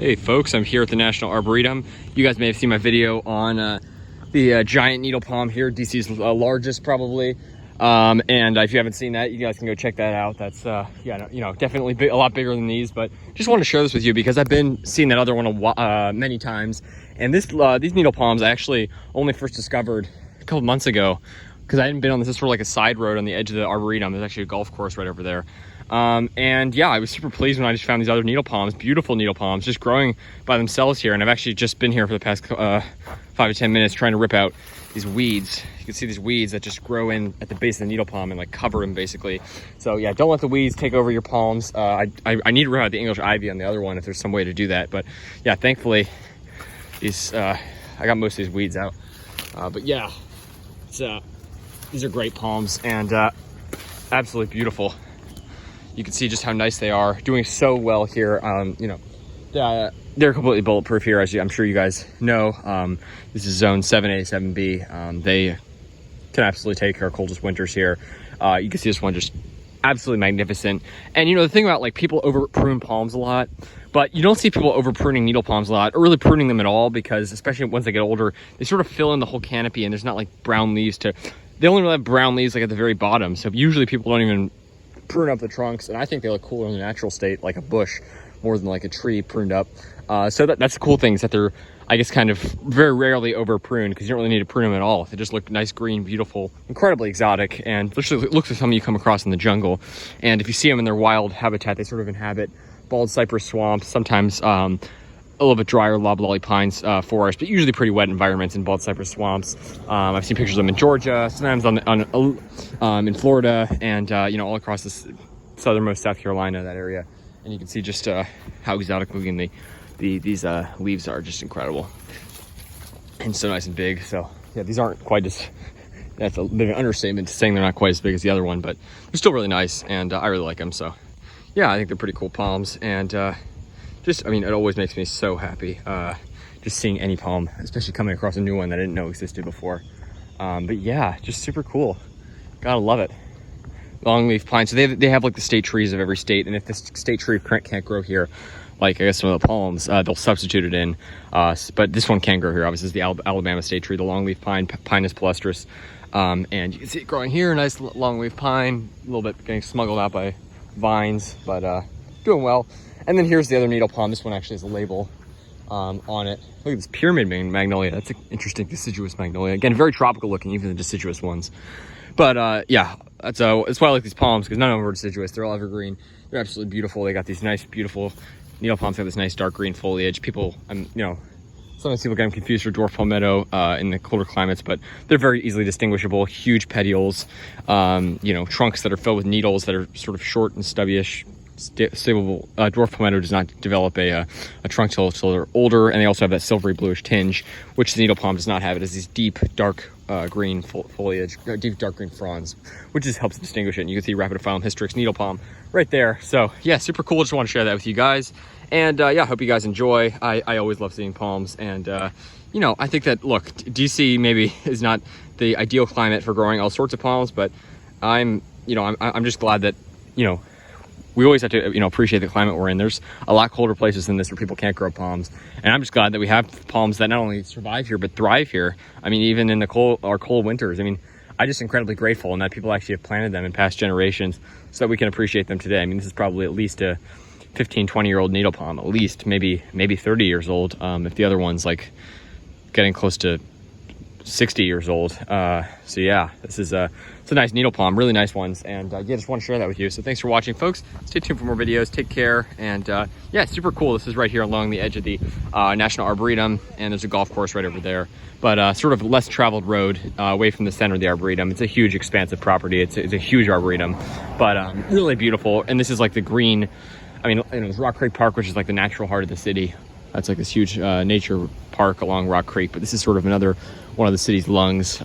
Hey folks, I'm here at the National Arboretum. You guys may have seen my video on the giant needle palm here, DC's largest probably. And if you haven't seen that, you guys can go check that out. That's definitely a lot bigger than these, but just wanted to share this with you because I've been seeing that other one many times. And these needle palms I actually only first discovered a couple months ago because I hadn't been on this. This is sort of like a side road on the edge of the Arboretum. There's actually a golf course right over there. And yeah, I was super pleased when I just found these other needle palms, beautiful needle palms, just growing by themselves here. And I've actually just been here for the past 5 to 10 minutes trying to rip out these weeds. You can see these weeds that just grow in at the base of the needle palm and like cover them basically. So yeah, don't let the weeds take over your palms. I need to rip out the English ivy on the other one if there's some way to do that. But yeah, thankfully these, I got most of these weeds out. But yeah, these are great palms and absolutely beautiful. You can see just how nice they are, doing so well here. They're completely bulletproof here, as I'm sure you guys know. This is zone 7A, 7B. They can absolutely take our coldest winters here. You can see this one just absolutely magnificent. And you know, the thing about like people over prune palms a lot, but you don't see people over pruning needle palms a lot or really pruning them at all, because especially once they get older, they sort of fill in the whole canopy and there's not like brown leaves they only really have brown leaves like at the very bottom. So usually people don't even prune up the trunks, and I think they look cooler in the natural state, like a bush, more than like a tree pruned up. So that's the cool thing, is that they're, I guess, kind of very rarely over pruned, because you don't really need to prune them at all. They just look nice, green, beautiful, incredibly exotic, and literally looks like something you come across in the jungle. And if you see them in their wild habitat, they sort of inhabit bald cypress swamps, sometimes a little bit drier loblolly pines forest, but usually pretty wet environments in bald cypress swamps. I've seen pictures of them in Georgia, sometimes in Florida, and all across the southernmost South Carolina, that area. And you can see just how exotic looking these leaves are, just incredible and so nice and big. So yeah, these aren't quite as, that's a bit of an understatement saying they're not quite as big as the other one, but they're still really nice, and I really like them. So yeah, I think they're pretty cool palms, and it always makes me so happy just seeing any palm, especially coming across a new one that I didn't know existed before. But yeah, just super cool. Gotta love it. Longleaf pine. So they have like the state trees of every state, and if this state tree can't grow here, like I guess some of the palms, they'll substitute it in. But this one can grow here. Obviously, this is the Alabama state tree, the longleaf pine, Pinus palustris. And you can see it growing here, nice longleaf pine, a little bit getting smuggled out by vines, but doing well. And then here's the other needle palm. This one actually has a label on it. Look at this pyramid magnolia. That's an interesting deciduous magnolia. Again, very tropical looking, even the deciduous ones. But yeah, that's why I like these palms, because none of them are deciduous. They're all evergreen. They're absolutely beautiful. They got these nice, beautiful needle palms. They have this nice dark green foliage. People, sometimes people get them confused for dwarf palmetto in the colder climates, but they're very easily distinguishable. Huge petioles, trunks that are filled with needles that are sort of short and stubbyish. Stable dwarf palmetto does not develop a trunk till they're older, and they also have that silvery bluish tinge, which the needle palm does not have. It has these deep dark green foliage, deep dark green fronds, which just helps distinguish it. And you can see Rhapidophyllum, hystrix, needle palm right there. So yeah, super cool. Just want to share that with you guys, and yeah, hope you guys enjoy. I always love seeing palms, and I think that, look, DC maybe is not the ideal climate for growing all sorts of palms, but I'm just glad that we always have to, appreciate the climate we're in. There's a lot colder places than this where people can't grow palms. And I'm just glad that we have palms that not only survive here, but thrive here. I mean, even in our cold winters. I mean, I'm just incredibly grateful, and that people actually have planted them in past generations so that we can appreciate them today. I mean, this is probably at least a 15, 20-year-old needle palm, at least, maybe 30 years old. If the other one's like getting close to 60 years old. So yeah, this is it's a nice needle palm, really nice ones, and yeah, just want to share that with you. So thanks for watching, folks. Stay tuned for more videos. Take care, and yeah, super cool. This is right here along the edge of the National Arboretum, and there's a golf course right over there, but sort of less traveled road away from the center of the Arboretum. It's a huge expansive property. It's a huge Arboretum, but really beautiful. And this is like the green, there's Rock Creek Park, which is like the natural heart of the city. That's like this huge nature park along Rock Creek, but this is sort of another one of the city's lungs.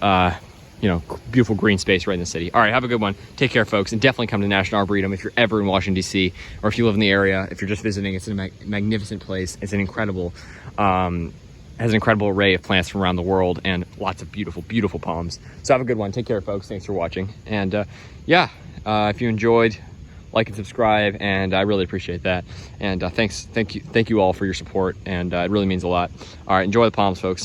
Beautiful green space right in the city. All right, have a good one. Take care, folks, and definitely come to National Arboretum if you're ever in Washington, D.C., or if you live in the area. If you're just visiting, it's a magnificent place. It's an incredible, has an incredible array of plants from around the world and lots of beautiful, beautiful palms. So have a good one. Take care, folks. Thanks for watching. And yeah, if you enjoyed like and subscribe, and I really appreciate that. And thank you all for your support, and it really means a lot. All right, enjoy the palms, folks.